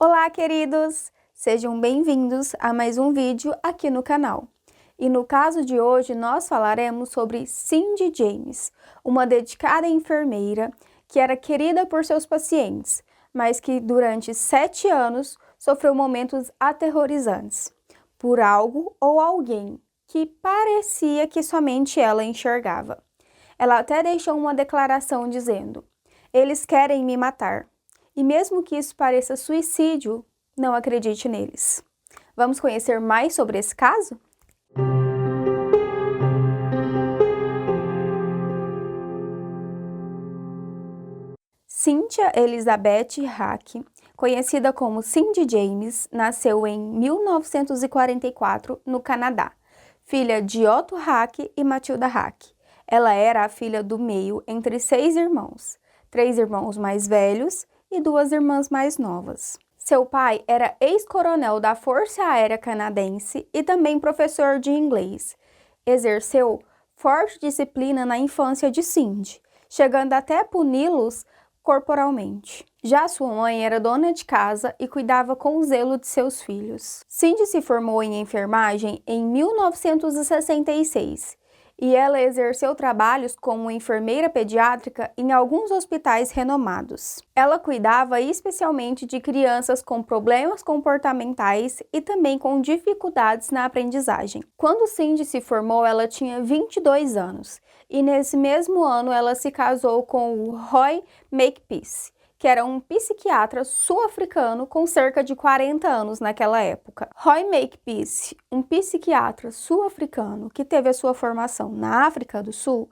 Olá, queridos! Sejam bem-vindos a mais um vídeo aqui no canal. E no caso de hoje, nós falaremos sobre Cindy James, uma dedicada enfermeira que era querida por seus pacientes, mas que durante 7 anos sofreu momentos aterrorizantes por algo ou alguém que parecia que somente ela enxergava. Ela até deixou uma declaração dizendo: "Eles querem me matar. E mesmo que isso pareça suicídio, não acredite neles." Vamos conhecer mais sobre esse caso? Cynthia Elizabeth Hack, conhecida como Cindy James, nasceu em 1944 no Canadá, filha de Otto Hack e Matilda Hack. Ela era a filha do meio entre 6 irmãos, 3 irmãos mais velhos e 2 irmãs mais novas. Seu pai era ex-coronel da Força Aérea Canadense e também professor de inglês. Exerceu forte disciplina na infância de Cindy, chegando até a puni-los corporalmente. Já sua mãe era dona de casa e cuidava com zelo de seus filhos. Cindy se formou em enfermagem em 1966 e ela exerceu trabalhos como enfermeira pediátrica em alguns hospitais renomados. Ela cuidava especialmente de crianças com problemas comportamentais e também com dificuldades na aprendizagem. Quando Cindy se formou, ela tinha 22 anos e nesse mesmo ano ela se casou com o Roy Makepeace, que era um psiquiatra sul-africano com cerca de 40 anos naquela época. Roy Makepeace, um psiquiatra sul-africano que teve a sua formação na África do Sul,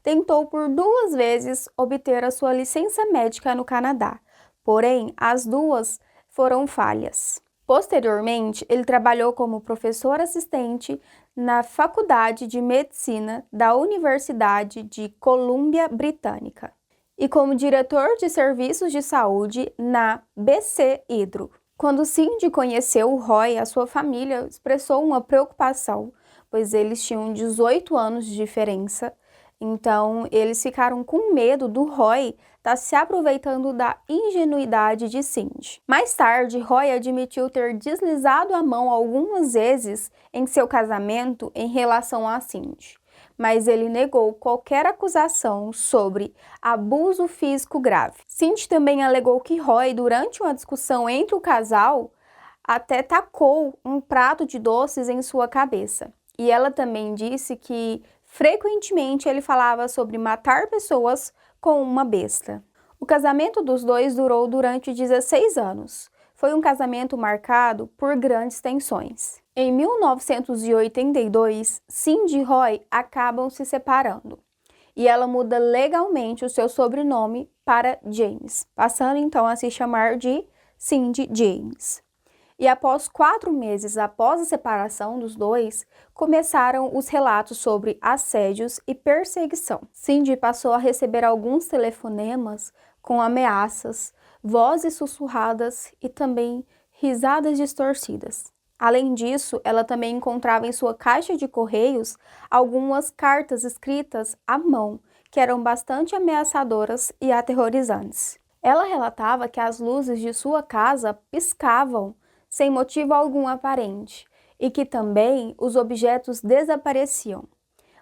tentou por 2 vezes obter a sua licença médica no Canadá, porém as 2 foram falhas. Posteriormente, ele trabalhou como professor assistente na Faculdade de Medicina da Universidade de Colômbia Britânica e como diretor de serviços de saúde na BC Hydro. Quando Cindy conheceu o Roy, a sua família expressou uma preocupação, pois eles tinham 18 anos de diferença, então eles ficaram com medo do Roy estar se aproveitando da ingenuidade de Cindy. Mais tarde, Roy admitiu ter deslizado a mão algumas vezes em seu casamento em relação a Cindy, mas ele negou qualquer acusação sobre abuso físico grave. Cindy também alegou que Roy, durante uma discussão entre o casal, até tacou um prato de doces em sua cabeça. E ela também disse que frequentemente ele falava sobre matar pessoas com uma besta. O casamento dos dois durou durante 16 anos. Foi um casamento marcado por grandes tensões. Em 1982, Cindy e Roy acabam se separando e ela muda legalmente o seu sobrenome para James, passando então a se chamar de Cindy James. E após 4 meses após a separação dos dois, começaram os relatos sobre assédios e perseguição. Cindy passou a receber alguns telefonemas com ameaças, vozes sussurradas e também risadas distorcidas. Além disso, ela também encontrava em sua caixa de correios algumas cartas escritas à mão, que eram bastante ameaçadoras e aterrorizantes. Ela relatava que as luzes de sua casa piscavam sem motivo algum aparente e que também os objetos desapareciam.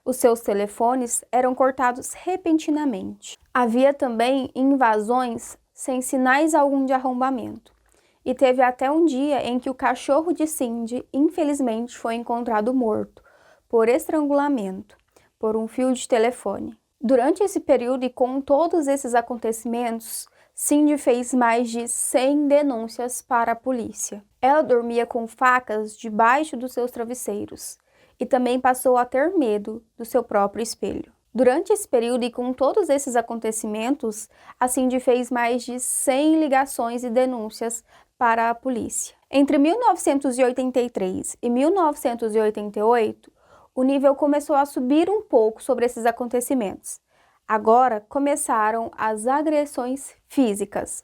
Os seus telefones eram cortados repentinamente. Havia também invasões sem sinais algum de arrombamento. E teve até um dia em que o cachorro de Cindy, infelizmente, foi encontrado morto por estrangulamento por um fio de telefone. Durante esse período e com todos esses acontecimentos, Cindy fez mais de 100 denúncias para a polícia. Ela dormia com facas debaixo dos seus travesseiros e também passou a ter medo do seu próprio espelho. Durante esse período e com todos esses acontecimentos, a Cindy fez mais de 100 ligações e denúncias para a polícia. Entre 1983 e 1988, o nível começou a subir um pouco sobre esses acontecimentos. Agora começaram as agressões físicas.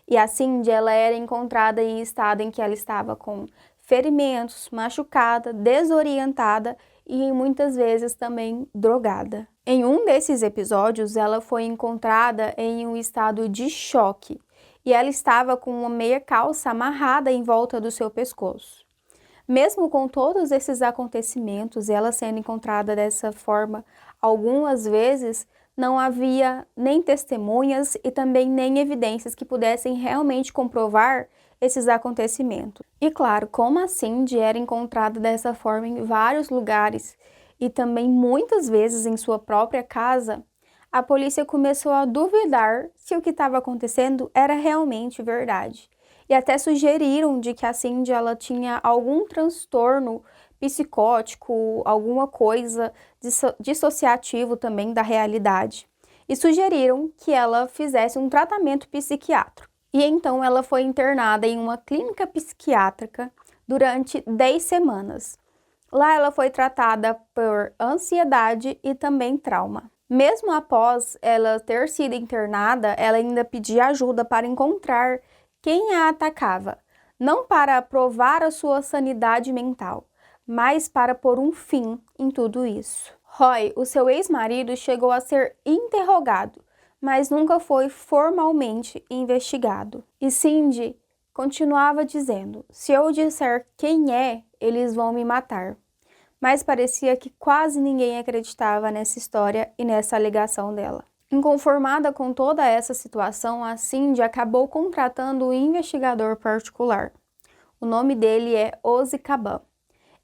E a Cindy, ela era encontrada em estado em que ela estava com ferimentos, machucada, desorientada e muitas vezes também drogada. Em um desses episódios, ela foi encontrada em um estado de choque e ela estava com uma meia calça amarrada em volta do seu pescoço. Mesmo com todos esses acontecimentos, ela sendo encontrada dessa forma algumas vezes, não havia nem testemunhas e também nem evidências que pudessem realmente comprovar esses acontecimentos. E claro, como a Cindy era encontrada dessa forma em vários lugares e também muitas vezes em sua própria casa, a polícia começou a duvidar se o que estava acontecendo era realmente verdade. E até sugeriram de que a Cindy ela tinha algum transtorno psicótico, alguma coisa dissociativo também da realidade. E sugeriram que ela fizesse um tratamento psiquiátrico. E então ela foi internada em uma clínica psiquiátrica durante 10 semanas. Lá ela foi tratada por ansiedade e também trauma. Mesmo após ela ter sido internada, ela ainda pedia ajuda para encontrar quem a atacava, não para provar a sua sanidade mental, mas para pôr um fim em tudo isso. Roy, o seu ex-marido, chegou a ser interrogado, mas nunca foi formalmente investigado. E Cindy continuava dizendo: se eu disser quem é, eles vão me matar. Mas parecia que quase ninguém acreditava nessa história e nessa alegação dela. Inconformada com toda essa situação, a Cindy acabou contratando um investigador particular. O nome dele é Ozzy Caban.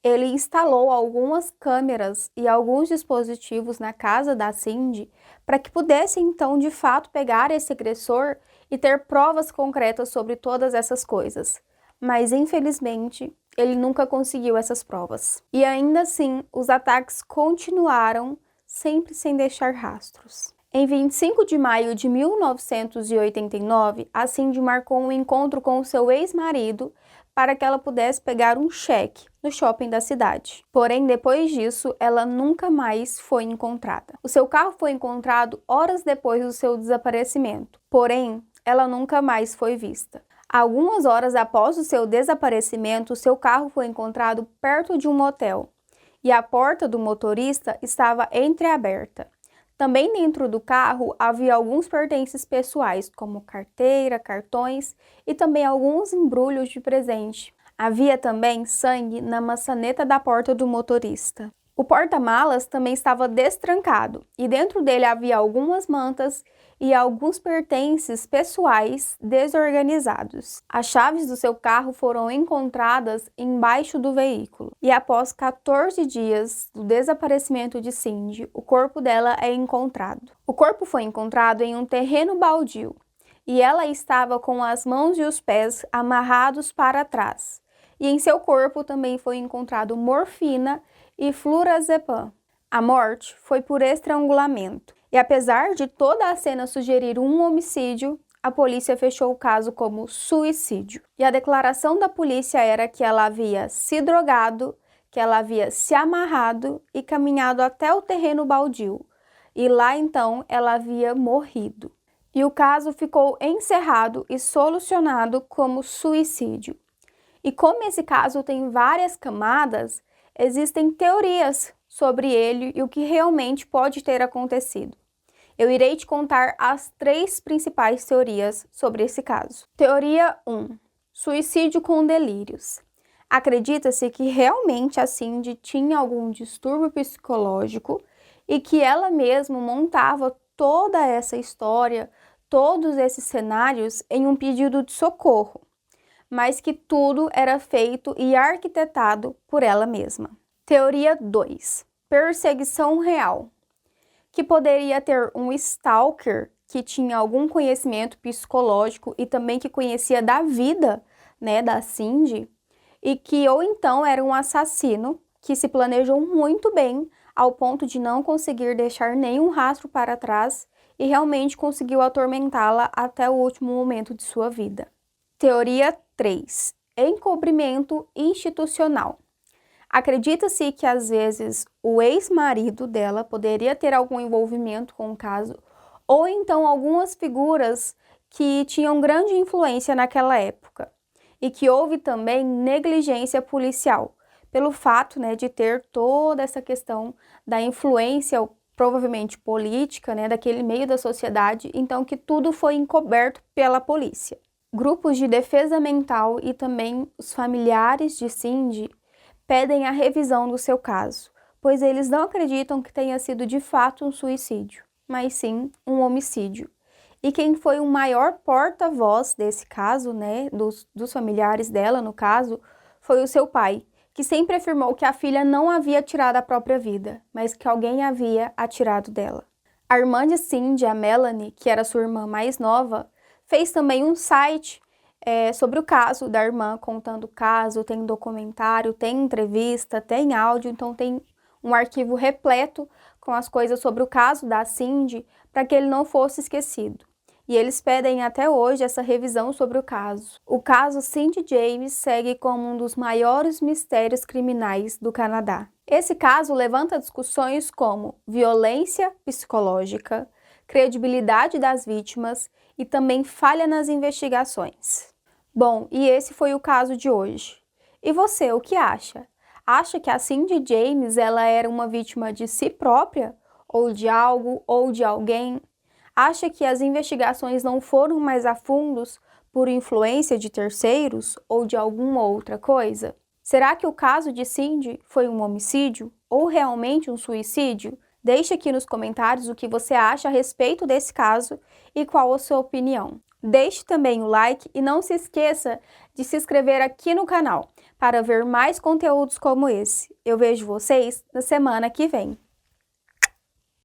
Ele instalou algumas câmeras e alguns dispositivos na casa da Cindy para que pudesse então de fato pegar esse agressor e ter provas concretas sobre todas essas coisas. Mas infelizmente ele nunca conseguiu essas provas. E ainda assim, os ataques continuaram, sempre sem deixar rastros. Em 25 de maio de 1989, a Cindy marcou um encontro com o seu ex-marido para que ela pudesse pegar um cheque no shopping da cidade. Porém, depois disso, ela nunca mais foi encontrada. O seu carro foi encontrado horas depois do seu desaparecimento, porém, ela nunca mais foi vista. Algumas horas após o seu desaparecimento, seu carro foi encontrado perto de um motel e a porta do motorista estava entreaberta. Também dentro do carro havia alguns pertences pessoais, como carteira, cartões e também alguns embrulhos de presente. Havia também sangue na maçaneta da porta do motorista. O porta-malas também estava destrancado e dentro dele havia algumas mantas e alguns pertences pessoais desorganizados. As chaves do seu carro foram encontradas embaixo do veículo e após 14 dias do desaparecimento de Cindy, o corpo dela é encontrado. O corpo foi encontrado em um terreno baldio e ela estava com as mãos e os pés amarrados para trás. E em seu corpo também foi encontrado morfina e flurazepam. A morte foi por estrangulamento. E apesar de toda a cena sugerir um homicídio, a polícia fechou o caso como suicídio. E a declaração da polícia era que ela havia se drogado, que ela havia se amarrado e caminhado até o terreno baldio. E lá então ela havia morrido. E o caso ficou encerrado e solucionado como suicídio. E como esse caso tem várias camadas, existem teorias sobre ele e o que realmente pode ter acontecido. Eu irei te contar as 3 principais teorias sobre esse caso. Teoria 1. Suicídio com delírios. Acredita-se que realmente a Cindy tinha algum distúrbio psicológico e que ela mesma montava toda essa história, todos esses cenários em um pedido de socorro, mas que tudo era feito e arquitetado por ela mesma. Teoria 2. Perseguição real. Que poderia ter um stalker que tinha algum conhecimento psicológico e também que conhecia da vida, da Cindy, e que ou então era um assassino que se planejou muito bem ao ponto de não conseguir deixar nenhum rastro para trás e realmente conseguiu atormentá-la até o último momento de sua vida. Teoria 3. Encobrimento institucional. Acredita-se que às vezes o ex-marido dela poderia ter algum envolvimento com o caso, ou então algumas figuras que tinham grande influência naquela época, e que houve também negligência policial, pelo fato de ter toda essa questão da influência, provavelmente política, daquele meio da sociedade, então que tudo foi encoberto pela polícia. Grupos de defesa mental e também os familiares de Cindy pedem a revisão do seu caso, pois eles não acreditam que tenha sido de fato um suicídio, mas sim um homicídio. E quem foi o maior porta-voz desse caso, né, dos familiares dela, no caso, foi o seu pai, que sempre afirmou que a filha não havia tirado a própria vida, mas que alguém havia atirado dela. A irmã de Cindy, a Melanie, que era sua irmã mais nova, fez também um site sobre o caso da irmã, contando o caso, tem documentário, tem entrevista, tem áudio, então tem um arquivo repleto com as coisas sobre o caso da Cindy, para que ele não fosse esquecido. E eles pedem até hoje essa revisão sobre o caso. O caso Cindy James segue como um dos maiores mistérios criminais do Canadá. Esse caso levanta discussões como violência psicológica, credibilidade das vítimas e também falha nas investigações. Bom, e esse foi o caso de hoje. E você, o que acha? Acha que a Cindy James ela era uma vítima de si própria? Ou de algo, ou de alguém? Acha que as investigações não foram mais a fundos por influência de terceiros ou de alguma outra coisa? Será que o caso de Cindy foi um homicídio ou realmente um suicídio? Deixe aqui nos comentários o que você acha a respeito desse caso e qual a sua opinião. Deixe também o like e não se esqueça de se inscrever aqui no canal para ver mais conteúdos como esse. Eu vejo vocês na semana que vem.